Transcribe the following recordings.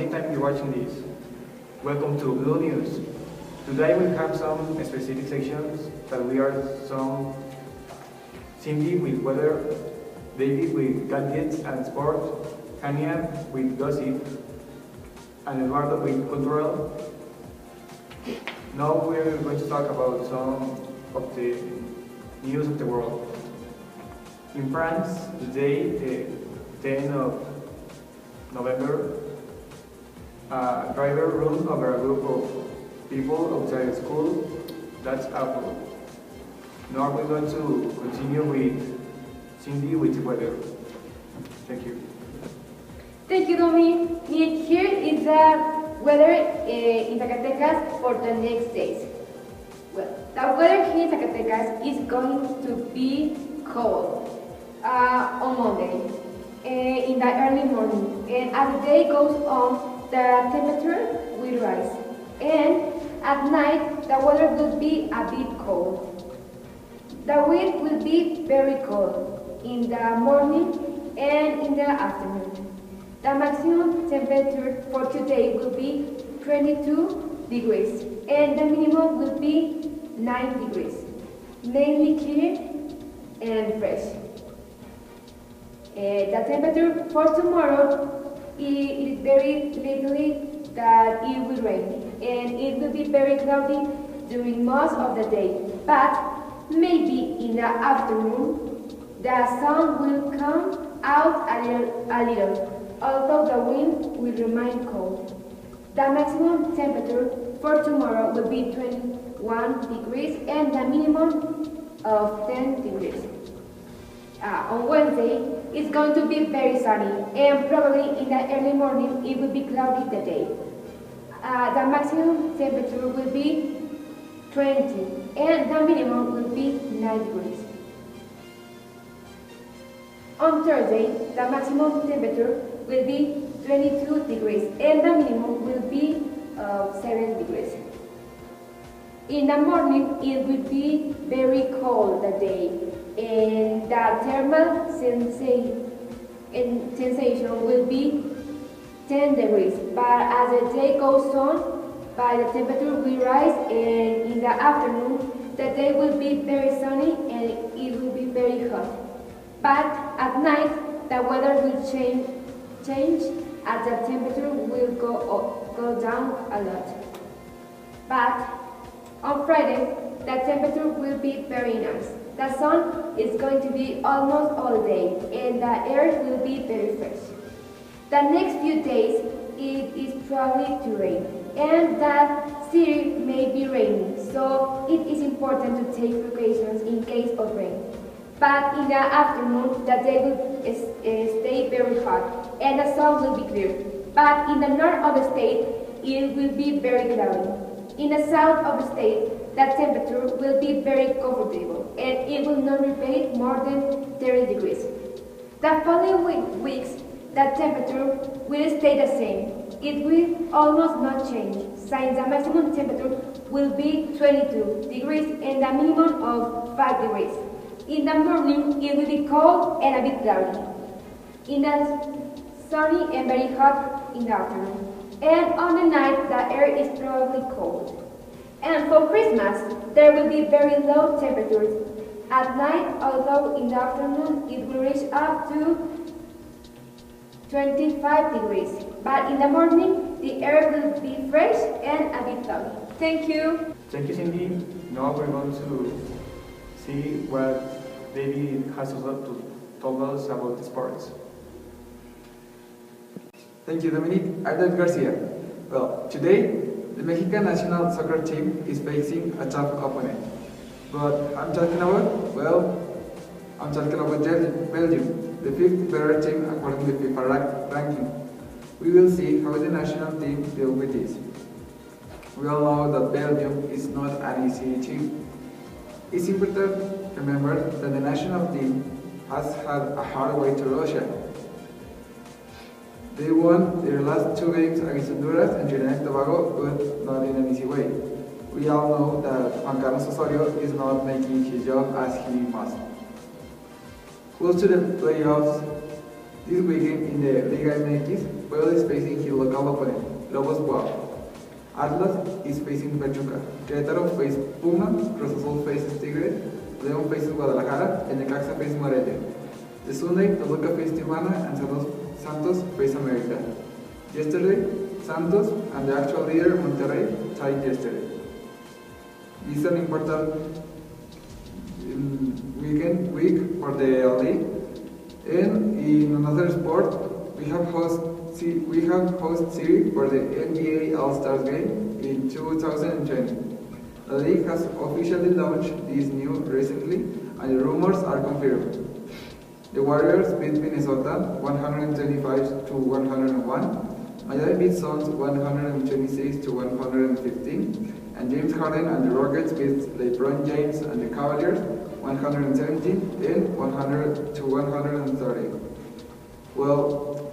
anytime you're watching this. Welcome to Blue News. Today we have some specific sections that we are some Sindy with weather, David with gadgets and sport, Hannia with gossip, and Eduardo with cultural. Now we're going to talk about some of the news of the world. In France, today, the 10th of November, a driver ruled over a group of people outside school. That's awful. Now we're going to continue with Sindy with the weather. Thank you. Thank you, Dominic. Here is the weather in Zacatecas for the next days. Well, the weather here in Zacatecas is going to be cold on Monday in the early morning. And as the day goes on, the temperature will rise. And at night, the weather will be a bit cold. The wind will be very cold in the morning and in the afternoon. The maximum temperature for today will be 22 degrees and the minimum will be 9 degrees, mainly clear and fresh. The temperature for tomorrow is very likely that it will rain and it will be very cloudy during most of the day, but maybe in the afternoon the sun will come out a little, although the wind will remain cold. The maximum temperature for tomorrow will be 21 degrees and the minimum of 10 degrees. On Wednesday, it's going to be very sunny and probably in the early morning it will be cloudy the day. The maximum temperature will be 20 and the minimum will be 9 degrees. On Thursday, the maximum temperature will be 22 degrees and the minimum will be 7 degrees. In the morning, it will be very cold that day and the thermal sensation will be 10 degrees, but as the day goes on, the temperature will rise and in the afternoon, the day will be very sunny and it will be very hot. But at night, the weather will change as the temperature will go down a lot. But on Friday, the temperature will be very nice. The sun is going to be almost all day and the air will be very fresh. The next few days, it is probably to rain and the city may be raining, so it is important to take precautions in case of rain. But in the afternoon, the day will stay very hot and the sun will be clear. But in the north of the state, it will be very cloudy. In the south of the state, the temperature will be very comfortable and it will not reach more than 30 degrees. The following weeks, the temperature will stay the same. It will almost not change, since the maximum temperature will be 22 degrees and the minimum of 5 degrees. In the morning, it will be cold and a bit cloudy. In the sunny and very hot in the afternoon. And on the night, the air is probably cold. And for Christmas, there will be very low temperatures. At night, although in the afternoon, it will reach up to 25 degrees. But in the morning, the air will be fresh and a bit cloudy. Thank you. Thank you, Sindy. Now we're going to see what David has to tell us about the sports. Thank you, Dominic. I'm David Garcia. Well, today, the Mexican national soccer team is facing a tough opponent. But I'm talking about Belgium, the fifth better team according to the FIFA ranking. We will see how the national team deals with this. We all know that Belgium is not an easy team. It's important to remember that the national team has had a hard way to Russia. They won their last 2 games against Honduras and Trinidad and Tobago, but not in an easy way. We all know that Juan Carlos Osorio is not making his job as he must. Close to the playoffs, This weekend in the Liga MX, Puebla is facing his local opponent, Lobos WAP. Atlas is facing Pachuca. Querétaro faces Puma, Cruz Azul faces Tigre, León faces Guadalajara, and Necaxa faces Morelia. The Sunday, Toluca faces Tijuana, and Santos face America. Yesterday, Santos and the actual leader, Monterrey, tied yesterday. This is an important week for the league. And in another sport, we have host series for the NBA All-Stars game in 2020. The league has officially launched this news recently, and the rumors are confirmed. The Warriors beat Minnesota 125 to 101. Miami beat Suns 126 to 115. And James Harden and the Rockets beat LeBron James and the Cavaliers 117 and 100 to 130. Well,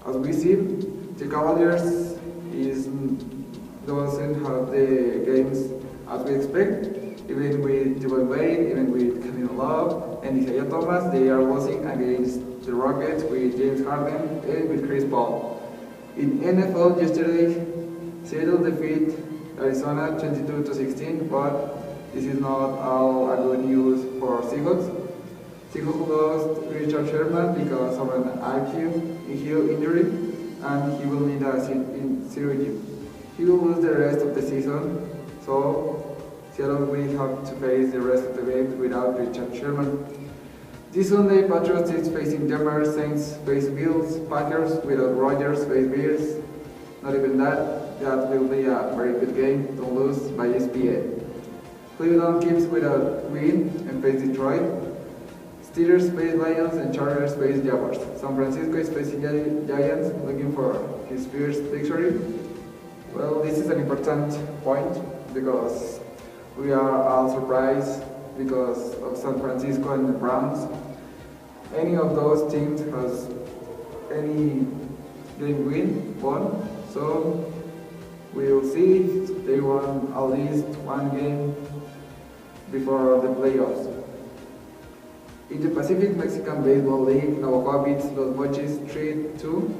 as we see, the Cavaliers doesn't have the games as we expect. Even with Dwayne Wade, even with Kevin Love and Isaiah Thomas, they are losing against the Rockets with James Harden and with Chris Paul. In NFL yesterday, Seattle defeat Arizona 22 to 16, but this is not all a good news for Seahawks. Seahawks lost Richard Sherman because of an heel injury, and he will need a surgery. He will lose the rest of the season, so Seattle will have to face the rest of the games without Richard Sherman. This Sunday, Patriots is facing Denver, Saints face Bills, Packers without Rodgers face Bears. Not even that will be a very good game to lose by ESPN. Cleveland keeps without win and face Detroit. Steelers face Lions and Chargers face Jaguars. San Francisco is facing Giants, looking for his first victory. Well, this is an important point because we are all surprised because of San Francisco and the Browns. Any of those teams has any game won, so we will see if they won at least one game before the playoffs. In the Pacific Mexican Baseball League, Navajo beats Los Mochis 3-2,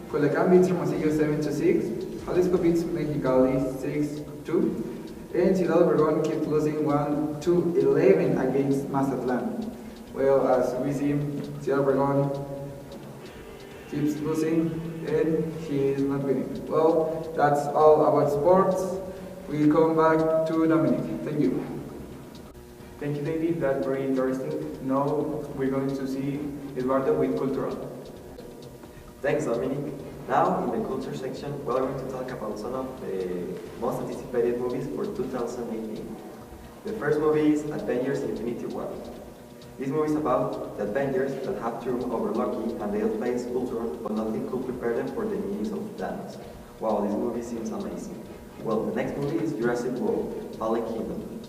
Culiacán beats Hermosillo 7-6, Jalisco beats Mexicali 6-2, and Ciudad Obregón keeps losing 1-11 against Mazatlan. Well, as we see, Ciudad Obregón keeps losing and he is not winning. Well, that's all about sports. We come back to Dominic. Thank you. Thank you, David. That's very interesting. Now we're going to see Eduardo with Cultural. Thanks, Dominic. Now, in the culture section, we are going to talk about some of the most anticipated movies for 2018. The first movie is Avengers Infinity War. This movie is about the Avengers that have turned over Loki and they all face Ultron, but nothing could prepare them for the news of Thanos. Wow, this movie seems amazing. Well, the next movie is Jurassic World, Fallen Kingdom.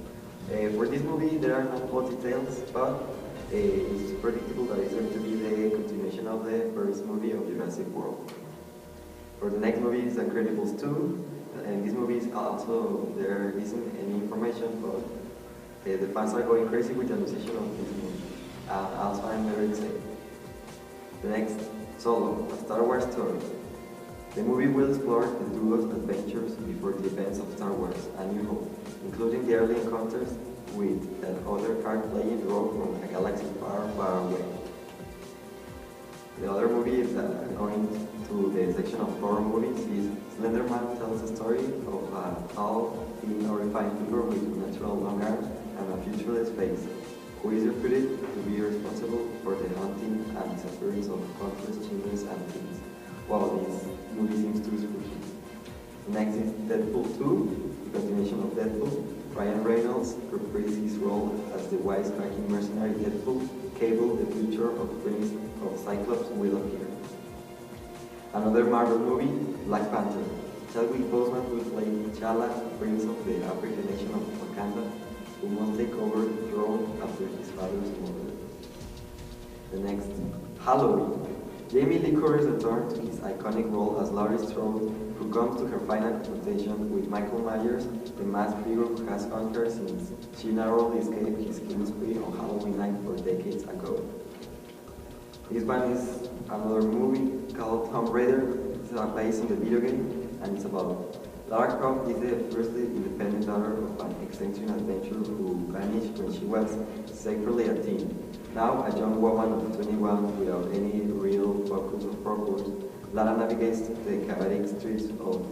For this movie, there are not much details, but it's predictable that it's going to be the continuation of the first movie of Jurassic World. For the next movie is Incredibles 2, and this movie is also, there isn't any information, but the fans are going crazy with the anunciation of this movie. Also, I'm very excited. The next, Solo, a Star Wars story. The movie will explore the duo's adventures before the events of Star Wars: A New Hope, including the early encounters with that other card-playing rogue from a galaxy far, far away. The other movie is going to the section of horror movies is Slenderman tells the story of a tall, thin, horrifying figure with unnatural long arms and a featureless face, who is reputed to be responsible for the haunting and disappearance of countless children and teens. Wow, this movie seems too spooky. Next is Deadpool 2, the continuation of Deadpool. Ryan Reynolds reprises his role as the wisecracking mercenary Deadpool. Cable, the future of Prince of Cyclops, will appear. Another Marvel movie, Black Panther. Chadwick Boseman will play T'Challa, Prince of the African nation of Wakanda, who must take over the throne after his father's murder. The next, Halloween. Jamie Lee Curtis returns to his iconic role as Laurie Strode, who comes to her final confrontation with Michael Myers, the masked figure who has haunted her since she narrowly escaped his killing spree on Halloween night 4 decades ago. This one is another movie called Tomb Raider. It's based on the video game, and it's about Lara Croft is the first independent daughter of an eccentric adventurer who vanished when she was secretly a teen. Now, a young woman of 21 without any real focus or purpose, Lara navigates the chaotic streets of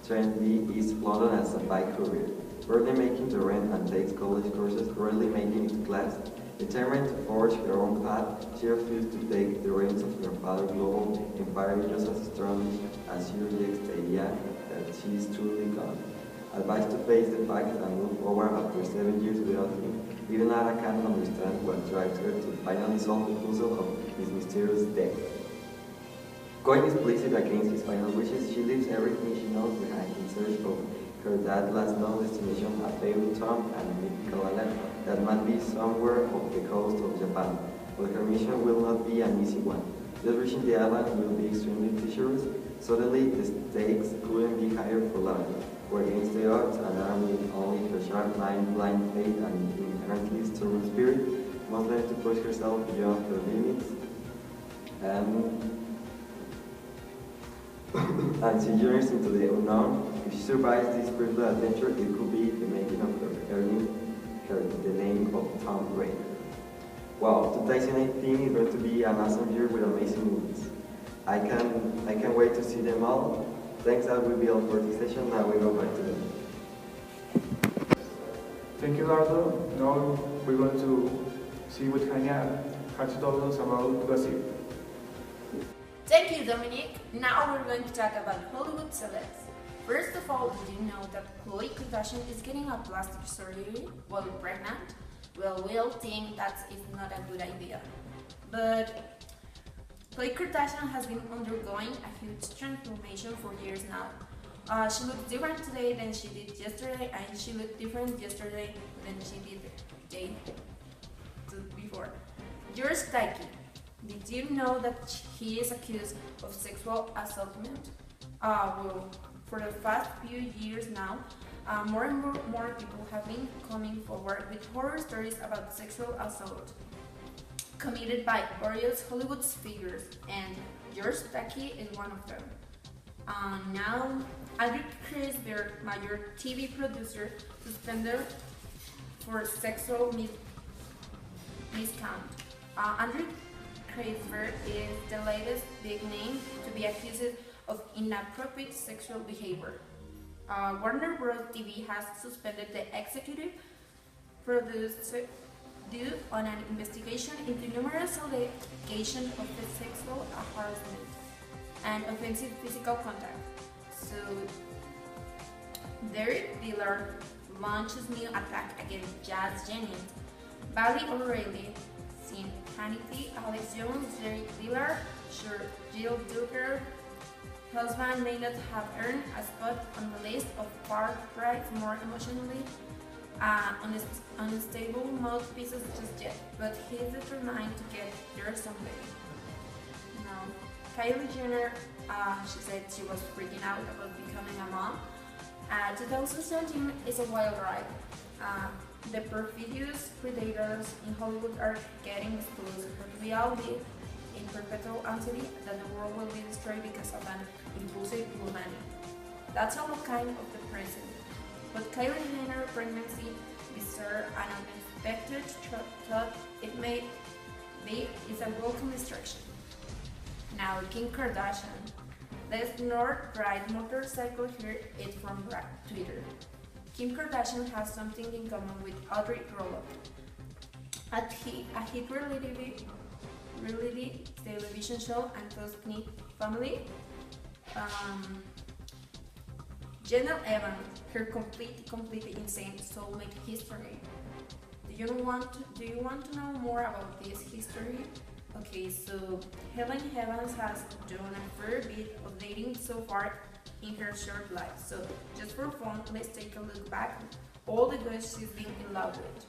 trendy East London as a bike courier, barely making the rent and takes college courses, rarely making it to class. Determined to forge her own path, she refused to take the reins of her father's global empire just as strongly as she rejects the idea that she is truly gone. Advised to face the fact and move forward after 7 years without him, even Lara can't understand what drives her to finally solve the puzzle of his mysterious death. Going explicit against his final wishes, she leaves everything she knows behind in search of her dad's last known destination, a fabled tomb and a mythical island that might be somewhere off the coast of Japan. But her mission will not be an easy one. Just reaching the island will be extremely treacherous. Suddenly, the stakes couldn't be higher for Lara. For against the odds, and armed with only her sharp mind, blind faith, and inherently stubborn spirit, must learn to push herself beyond her limits and she journeys into the unknown. If she survives this spiritual adventure, it could be the making of her earning her the name of Tomb Raider. Wow, 2018 is going to be an awesome year with amazing movies. I can't wait to see them all. Thanks, that will be all for this session. Now we go back to them. Thank you, Eduardo. Now we're going to see what Hannia has to tell us about gossip. Thank you, Dominic. Now we're going to talk about Hollywood celebs. First of all, did you know that Khloe Kardashian is getting a plastic surgery while pregnant? Well, we'll think that is not a good idea. But Khloe Kardashian has been undergoing a huge transformation for years now. She looks different today than she did yesterday, and she looked different yesterday than she did the day before. George Takei. Did you know that he is accused of sexual assaultment? Well, for the past few years now, more and more people have been coming forward with horror stories about sexual assault committed by various Hollywood figures, and George Takei is one of them. Now, Andrew Chris Berg, major TV producer, suspended for sexual misconduct. Andrew Kreisberg is the latest big name to be accused of inappropriate sexual behavior. Warner Bros. TV has suspended the executive producer due on an investigation into numerous allegations of sexual harassment and offensive physical contact. So, Derek Dillard launches new attack against Jazz Jennings, Bali O'Reilly, Sin Hannity, Alex Jones, Derek Dillard, Jill Duker. Husband may not have earned a spot on the list of far right, more emotionally unstable mouthpieces just yet, but he's determined to get there someday. Now, Kylie Jenner, she said she was freaking out about becoming a mom. 2017 is a wild ride. The perfidious predators in Hollywood are getting exposed. We all live in perpetual anxiety that the world will be destroyed because of an impulsive woman. That's all kind of depressing. But Kylie Jenner's pregnancy, bizarre and unexpected thought it may be, is a welcome distraction. Now, Kim Kardashian. Let's not ride motorcycle here, it's from Twitter. Kim Kardashian has something in common with Audrey Roloff. A hit reality television show and close-knit family. Jenna Evans, her completely insane soulmate history. Do you want to know more about this history? Okay, so Helen Evans has done a fair bit of dating so far in her short life. So just for fun, let's take a look back at all the guys she's been in love with.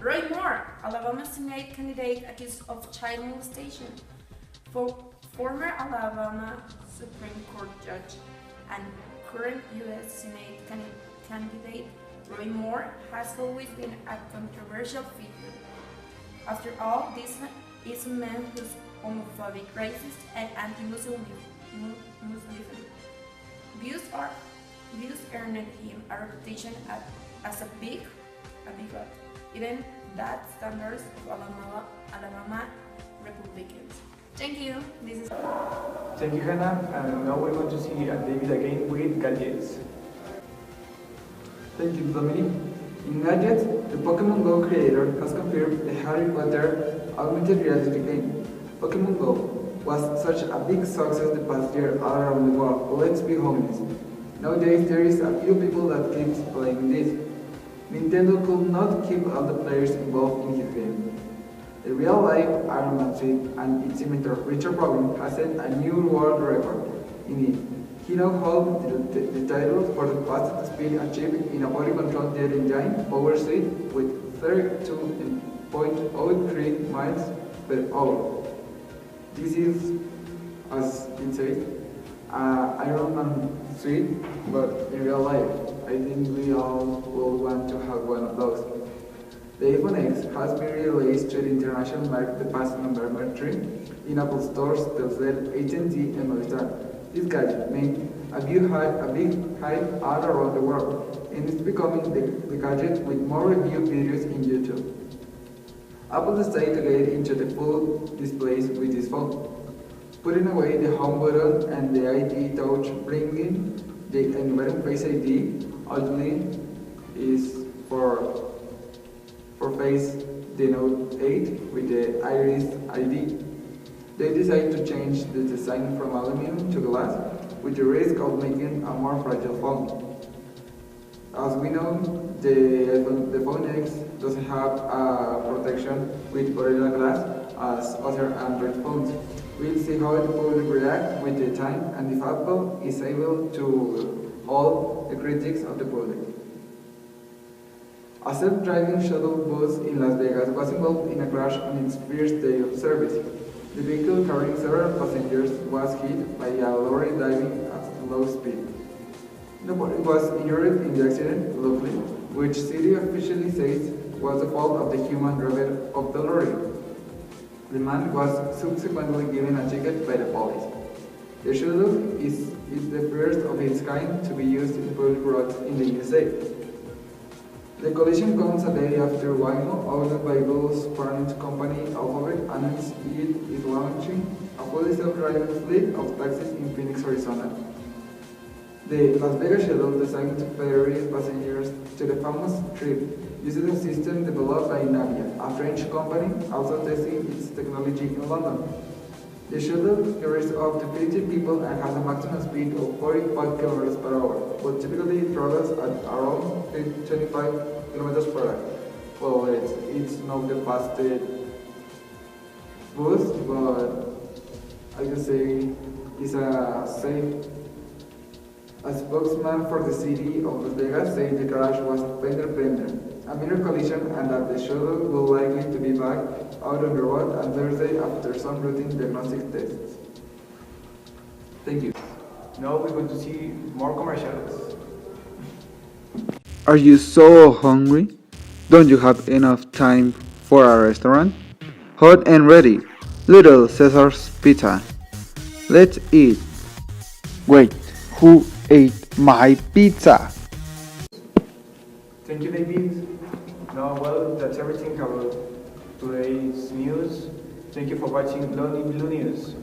Roy Moore, Alabama Senate candidate accused of child molestation. Former Alabama Supreme Court judge and current U.S. Senate candidate Roy Moore has always been a controversial figure. After all, this is a man who's homophobic, racist, and anti-Muslim views earned him a reputation as a bigot, even that standards of Alabama Republicans. Thank you. This is. Thank you, Hannah. And now we're going to see David again with gadgets. Thank you, Dominic. In Gadgets, the Pokemon Go creator has confirmed the Harry Potter augmented reality game. Pokemon Go was such a big success the past year all around the world, let's be honest. Nowadays, there is a few people that keeps playing this. Nintendo could not keep all the players involved in his game. The real-life Iron Man suit and its inventor Richard Robin has set a new world record in it. He now holds the title for the fastest speed achieved in a body-controlled jet engine power suit with 32.03 miles per hour. This is, as it says, Iron Man suit, but in real life. I think we all will want to have one of those. The iPhone X has been released to the international market the past November 3 in Apple stores, Telcel, AT&T, and Movistar. This gadget made a big hype all around the world, and is becoming the gadget with more review videos in YouTube. Apple decided to get into the full displays with this phone, putting away the home button and the ID touch, bringing the innovative Face ID. Ultimately, is for Face the Note 8 with the Iris ID. They decided to change the design from aluminum to glass, with the risk of making a more fragile phone. As we know, the phone X doesn't have protection with Gorilla Glass as other Android phones. We'll see how the public react with the time and if Apple is able to hold the critics of the public. A self-driving shuttle bus in Las Vegas was involved in a crash on its first day of service. The vehicle carrying several passengers was hit by a lorry driving at low speed. Nobody was injured in the accident, luckily, which city officially says was the fault of the human driver of the lorry. The man was subsequently given a ticket by the police. The shuttle is the first of its kind to be used in public roads in the USA. The collision comes a day after Waymo, owned by Google's parent company Alphabet, announced it is launching a fully self-driving fleet of taxis in Phoenix, Arizona. The Las Vegas shuttle, designed to ferry passengers to the famous trip, uses a system developed by Hannia, a French company, also testing its technology in London. The shuttle carries up to 50 people and has a maximum speed of 45 km per hour, but typically travels at around 25 km per hour. Well, it's not the fastest bus, but I can say it's a safe. A spokesman for the city of Las Vegas said the crash was a fender bender, a minor collision, and that the shuttle will likely to be back out on the road on Thursday after some routine diagnostic tests. Thank you. Now we're going to see more commercials. Are you so hungry? Don't you have enough time for a restaurant? Hot and ready, Little Caesar's Pizza. Let's eat. Wait, who ate my pizza? Thank you, David. No, well, that's everything about today's news. Thank you for watching Lonely Blue News.